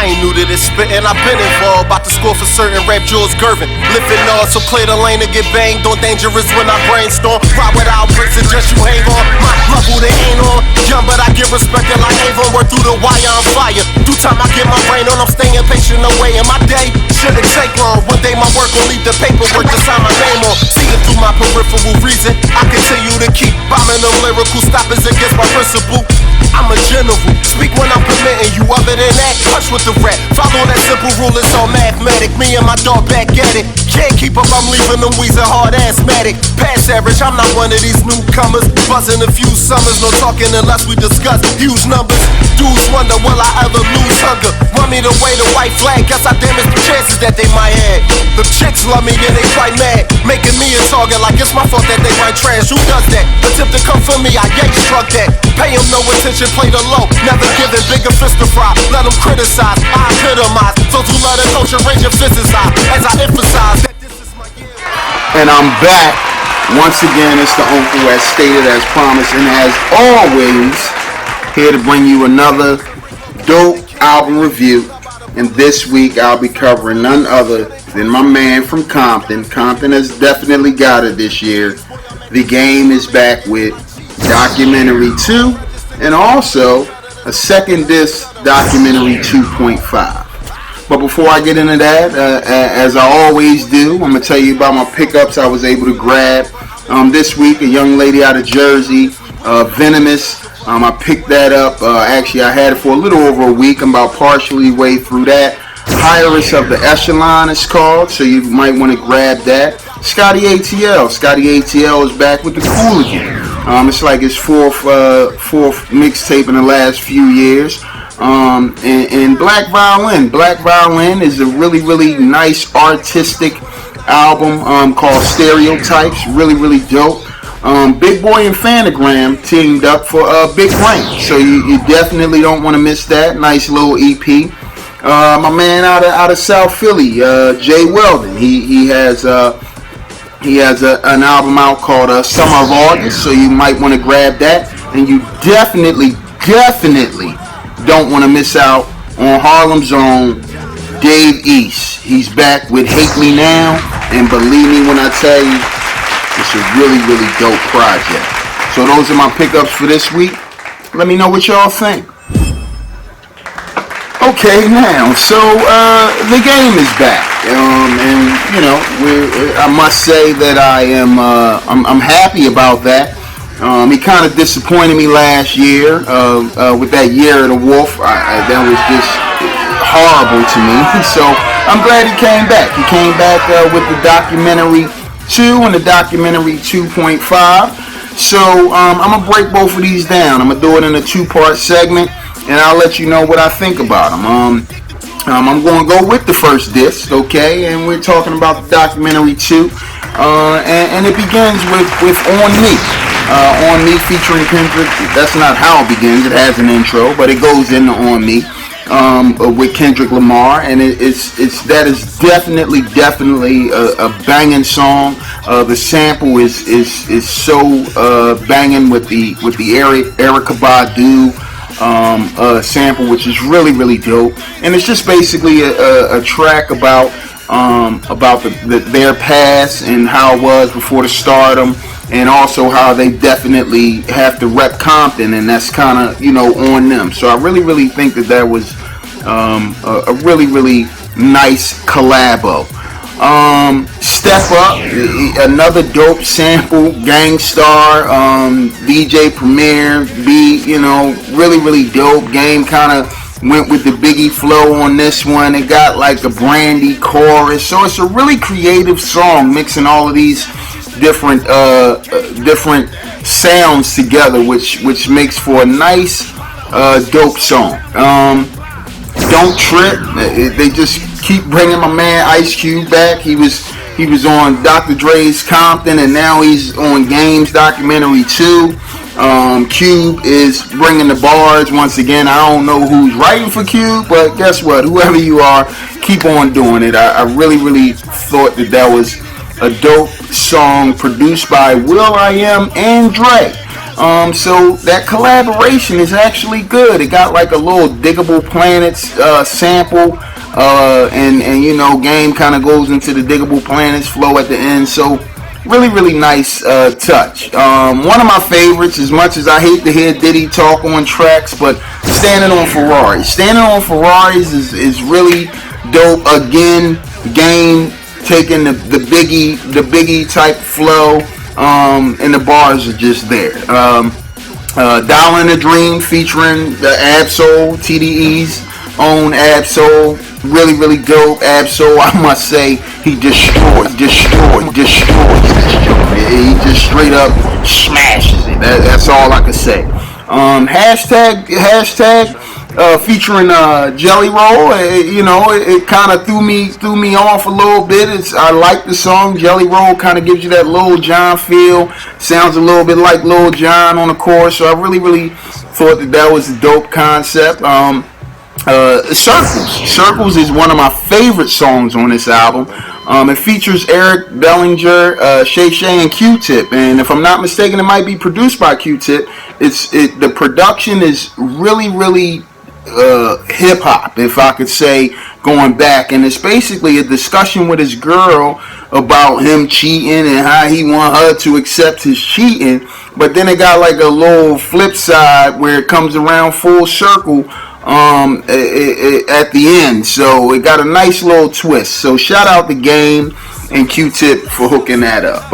I ain't new to this spittin', I've been involved. About to score for certain rap Jules Gervin. Lifting all, so clear the lane to get banged on. Dangerous when I brainstorm. Ride without bricks, suggest you hang on. My level they ain't on. Young, but I get respected like Avon. Work through the wire, I'm fire. Through time I get my brain on, I'm staying patient away in my day. Shouldn't take long. One day my work will leave the paperwork to sign my name on. See it through my peripheral reason. I continue to keep bombing them lyrical stoppers against my principle. I'm a general. Speak when I'm permitting you. Other than that, hush with the rap. Follow that simple rule, it's all mathematic. Me and my dog back at it. Can't keep up, I'm leaving them wheezing hard asthmatic. Past average, I'm not one of these newcomers. Buzzing a few summers, no talking unless we discuss huge numbers. Dudes wonder, will I ever lose hunger? Want me to wave the white flag, guess I damaged the chances that they might have. The chicks love me, yeah, they quite mad. Making me a target like it's my fault that they write trash. Who does that? Attempt to come for me, I yank struck that. Pay them no attention, play the low. Never giving bigger fist to fry. Let them criticize, I epitomize. Those who love the culture, range of fists high. As I emphasize that this is my year. And I'm back. Once again, it's the Uncle as stated, as promised, and as always, here to bring you another dope album review. And this week, I'll be covering none other than my man from Compton. Compton has definitely got it this year. The Game is back with Documentary 2, and also a second disc, Documentary 2.5. But before I get into that, as I always do, I'm going to tell you about my pickups I was able to grab. This week, a young lady out of Jersey, Venomous. I picked that up. Actually, I had it for a little over a week. I'm about partially way through that. Higher-Ist of the Echelon is called, so you might want to grab that. Scotty ATL. Scotty ATL is back with the Cool again. It's like his fourth mixtape in the last few years. And Black Violin. Black Violin is a really, really nice artistic album called Stereotypes. Really, really dope. Big Boy and Fanagram teamed up for Big Rain. So you definitely don't want to miss that. Nice little EP. My man out of South Philly, Jay Weldon. He has an album out called Summer of August, so you might want to grab that. And you definitely don't want to miss out on Harlem's own Dave East. He's back with Hate Me Now, and believe me when I tell you, it's a really, really dope project. So those are my pickups for this week. Let me know what y'all think. Okay, now, so the Game is back, and you know, I must say that I'm happy about that. He kind of disappointed me last year with that Year of the Wolf. That was just horrible to me. So I'm glad he came back. He came back with the Documentary 2 and the Documentary 2.5. So I'm gonna break both of these down. I'm gonna do it in a two-part segment, and I'll let you know what I think about them. I'm going to go with the first disc, okay? And we're talking about the Documentary 2, and it begins with On Me. On Me featuring Kendrick. That's not how it begins. It has an intro, but it goes into On Me with Kendrick Lamar, and that is definitely a banging song. The sample is so banging with the Erykah Badu sample, which is really, really dope. And it's just basically a track about their past and how it was before the stardom, and also how they definitely have to rep Compton, and that's kind of, on them. So I really, really think that was a really, really nice collabo. Step Up, another dope sample, Gangstar, DJ Premier, really, really dope. Game kind of went with the Biggie flow on this one. It got like a Brandy chorus, so it's a really creative song, mixing all of these different sounds together, which makes for a nice, dope song. Don't Trip. They just keep bringing my man Ice Cube back. He was on Dr. Dre's Compton, and now he's on Game's Documentary 2. Cube is bringing the bars once again. I don't know who's writing for Cube, but guess what? Whoever you are, keep on doing it. I really, really thought that was a dope song produced by Will.i.am and Dre. So that collaboration is actually good. It got like a little Diggable Planets sample, and you know, Game kind of goes into the Diggable Planets flow at the end. So really nice touch. One of my favorites, as much as I hate to hear Diddy talk on tracks, but Standing on Ferraris. Standing on Ferraris is really dope. Again, Game taking the Biggie type flow, and the bars are just there. Dialing a Dream featuring the Ab-Soul, TDE's own Ab-Soul. Really dope. Ab-Soul, I must say, he destroys this joint. He just straight up smashes it. That's all I can say. Hashtag featuring Jelly Roll. You know, it kind of threw me off a little bit. I like the song. Jelly Roll kind of gives you that Lil Jon feel. Sounds a little bit like Lil Jon on the chorus. So I really thought that was a dope concept. Circles is one of my favorite songs on this album. It features Eric Bellinger, Shay Shay, and Q-Tip, and if I'm not mistaken, it might be produced by Q-Tip. The production is really hip hop, if I could say, going back, and it's basically a discussion with his girl about him cheating and how he want her to accept his cheating. But then it got like a little flip side where it comes around full circle at the end, so it got a nice little twist. So shout out the Game and Q-Tip for hooking that up.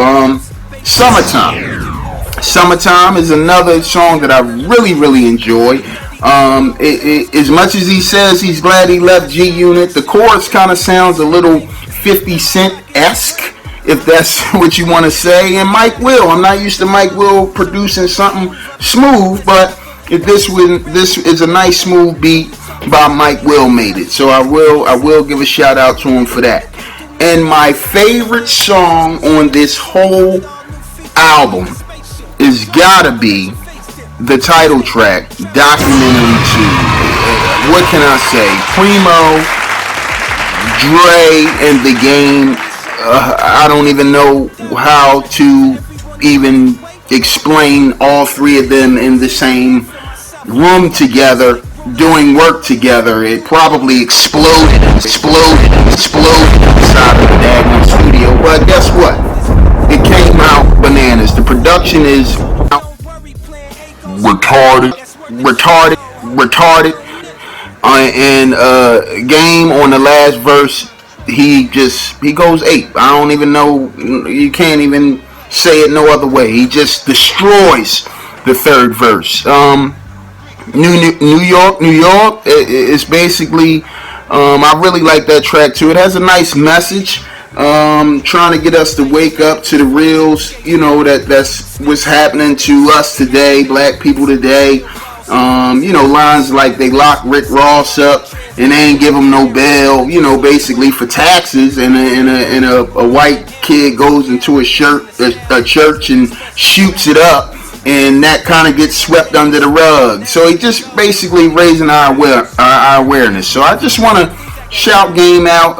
Summertime is another song that I really enjoy. As much as he says he's glad he left G-Unit, the chorus kind of sounds a little 50 Cent-esque, if that's what you want to say. And Mike Will, I'm not used to Mike Will producing something smooth, but this is a nice smooth beat by Mike Will made it. So I will give a shout out to him for that. And my favorite song on this whole album is gotta be the title track, Documentary 2. What can I say? Primo, Dre, and the Game. I don't even know how to even explain all three of them in the same room together, doing work together. It probably exploded inside of the daggone studio. But guess what? It came out bananas. The production is retarded. And Game on the last verse, he goes ape. I don't even know. You can't even say it no other way. He just destroys the third verse. New York. It's basically, I really like that track too. It has a nice message, trying to get us to wake up to the reals. You know, that's what's happening to us today, black people today. You know, lines like they lock Rick Ross up and they ain't give him no bail, you know, basically for taxes, and a white kid goes into a church and shoots it up, and that kind of gets swept under the rug. So he just basically raising our awareness. So I just want to shout Game out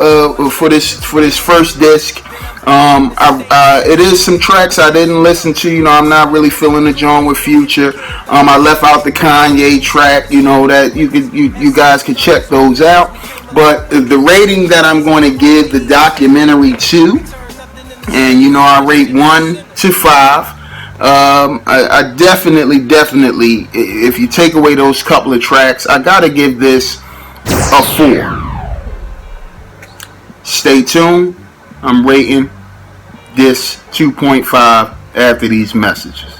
for this first disc. It is some tracks I didn't listen to. You know, I'm not really feeling the joint with Future. I left out the Kanye track. You know, that you guys can check those out. But the rating that I'm going to give the Documentary 2, and you know, I rate 1 to 5. I definitely, if you take away those couple of tracks, I gotta give this a 4. Stay tuned. I'm rating this 2.5 after these messages.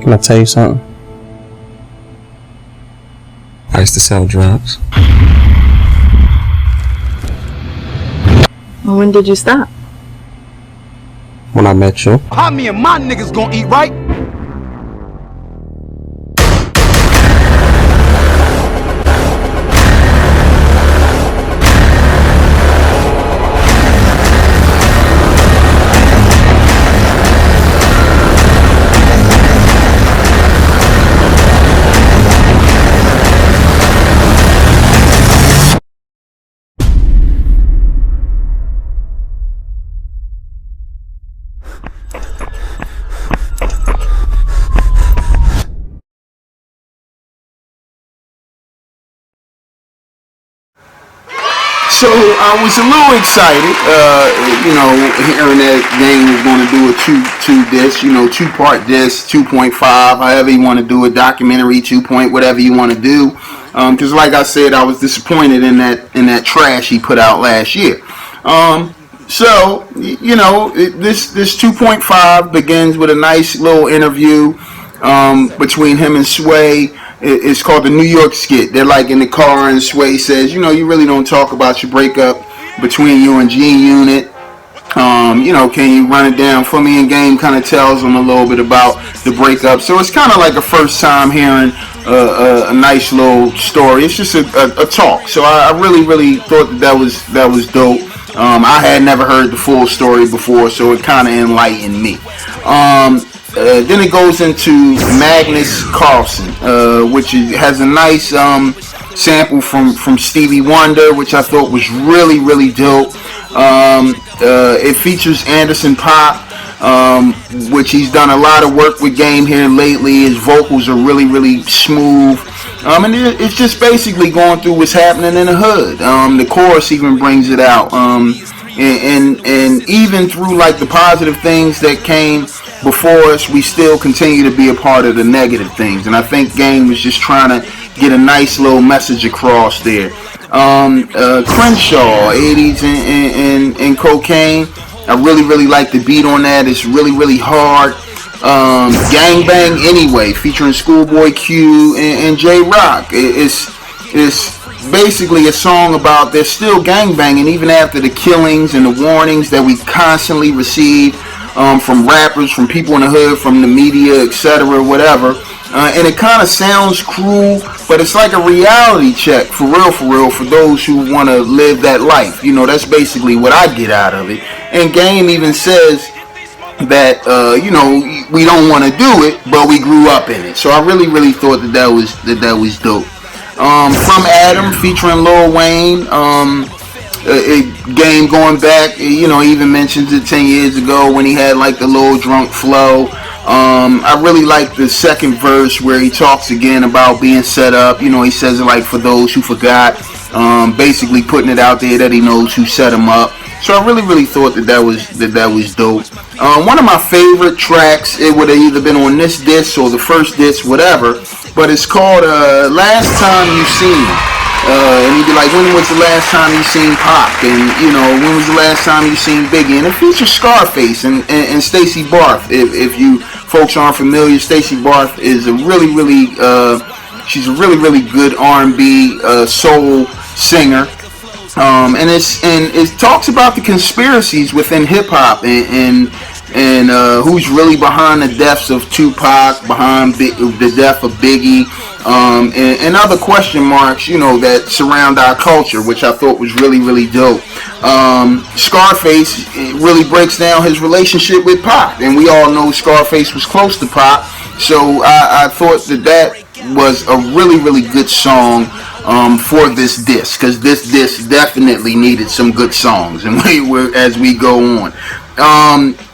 Can I tell you something? I used to sell drugs. Well, when did you stop? when I met you. How me and my niggas gonna eat, right? So I was a little excited, hearing that Game was going to do a two disc, 2-part disc, 2.5, however you want to do it, documentary, 2 point, whatever you want to do. Because like I said, I was disappointed in that trash he put out last year. This 2.5 begins with a nice little interview between him and Sway. It's called the New York skit. They're like in the car and Sway says, you really don't talk about your breakup between you and G-Unit. Can you run it down for me? And Game kind of tells them a little bit about the breakup. So it's kind of like a first time hearing a nice little story. It's just a talk. So I really thought that was dope. I had never heard the full story before, so it kind of enlightened me. Then it goes into Magnus Carlsen, which has a nice sample from Stevie Wonder, which I thought was really dope. It features Anderson .Paak, which he's done a lot of work with Game here lately. His vocals are really smooth. And it's just basically going through what's happening in the hood. The chorus even brings it out. And even through like the positive things that came before us, we still continue to be a part of the negative things. And I think Game was just trying to get a nice little message across there. Crenshaw, 80s and Cocaine. I really like the beat on that. It's really hard. Gangbang Anyway, featuring Schoolboy Q and J Rock. It's basically a song about there's still gangbanging even after the killings and the warnings that we constantly receive from rappers, from people in the hood, from the media, etc., whatever. And it kind of sounds cruel, but it's like a reality check, for real, for those who want to live that life. That's basically what I get out of it. And Game even says that, we don't want to do it, but we grew up in it. So I really thought that was dope. From Adam, featuring Lil Wayne, Game going back, he even mentions it 10 years ago when he had like the Lil Drunk flow. I really like the second verse where he talks again about being set up. He says it like for those who forgot, basically putting it out there that he knows who set him up. So I really thought that was dope. One of my favorite tracks, it would have either been on this disc or the first disc, whatever, but it's called Last Time You Seen. And he'd be like, when was the last time you seen Pac? And, when was the last time you seen Biggie? And it features Scarface and Stacey Barth. If you folks aren't familiar, Stacey Barth is a she's a really good R&B soul singer. And it talks about the conspiracies within hip hop and who's really behind the deaths of Tupac, behind the death of Biggie, and other question marks, that surround our culture, which I thought was really dope. Scarface really breaks down his relationship with Pac, and we all know Scarface was close to Pac, so I thought that was a really good song for this disc, because this disc definitely needed some good songs, and as we go on.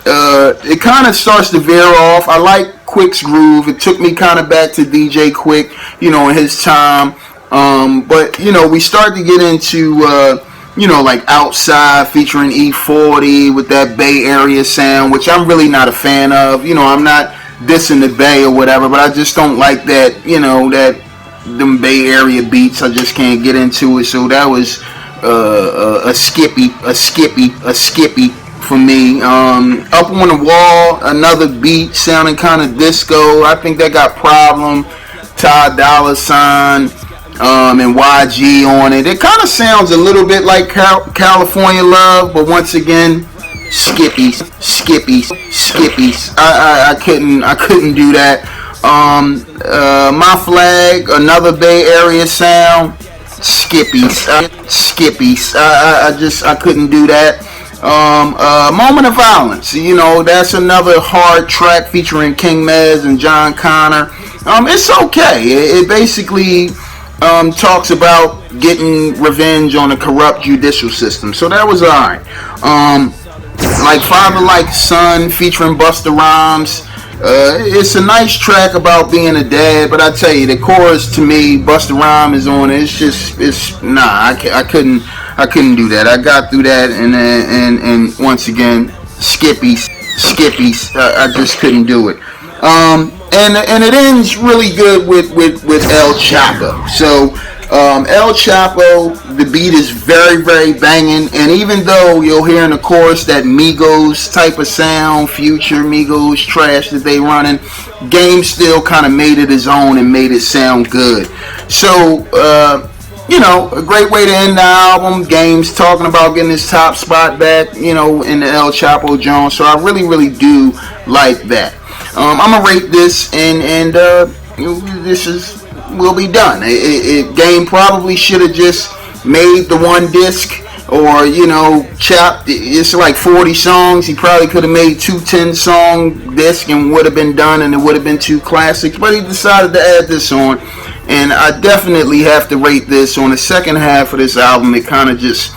It kind of starts to veer off. I like Quick's groove. It took me kind of back to DJ Quick, in his time. But we start to get into, like Outside featuring E40 with that Bay Area sound, which I'm really not a fan of. I'm not dissing the Bay or whatever, but I just don't like that, them Bay Area beats. I just can't get into it. So that was a skippy for me. Up on the Wall, another beat sounding kind of disco. I think that got Problem, Ty Dolla $ign, and YG on it. It kind of sounds a little bit like California Love, but once again, Skippies. I couldn't do that. My Flag, another Bay Area sound. Skippies. I couldn't do that. Moment of Violence, you know, that's another hard track featuring King Mez and John Connor. It's okay. It basically talks about getting revenge on a corrupt judicial system, so that was alright. Like Father Like Son featuring Busta Rhymes. It's a nice track about being a dad, but I tell you, the chorus to me, Busta Rhymes is on it. I couldn't do that. I got through that, and once again, Skippies. I just couldn't do it. And it ends really good with El Chapo. So El Chapo, the beat is very, very banging, and even though you'll hear in the chorus that Migos type of sound, Future Migos trash that they running, Game still kind of made it his own and made it sound good. So you know, a great way to end the album. Game's talking about getting his top spot back, you know, in the El Chapo Jones. So I really, really do like that. I'm gonna rate this, and will be done. Game probably should have just made the one disc, or you know, chopped. It's like 40 songs. He probably could have made 2 10-song discs and would have been done, and it would have been 2 classics. But he decided to add this on, and I definitely have to rate this on the second half of this album. It kind of just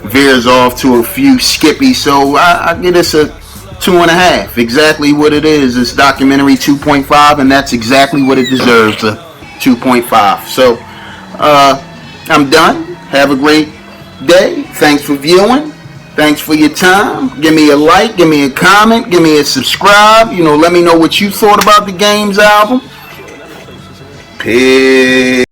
veers off to a few skippies, so I give this a 2.5. Exactly what it is. It's documentary 2.5, and that's exactly what it deserves, a 2.5. So I'm done. Have a great day. Thanks for viewing. Thanks for your time. Give me a like, give me a comment, give me a subscribe. You know, let me know what you thought about the Game's album. Peace.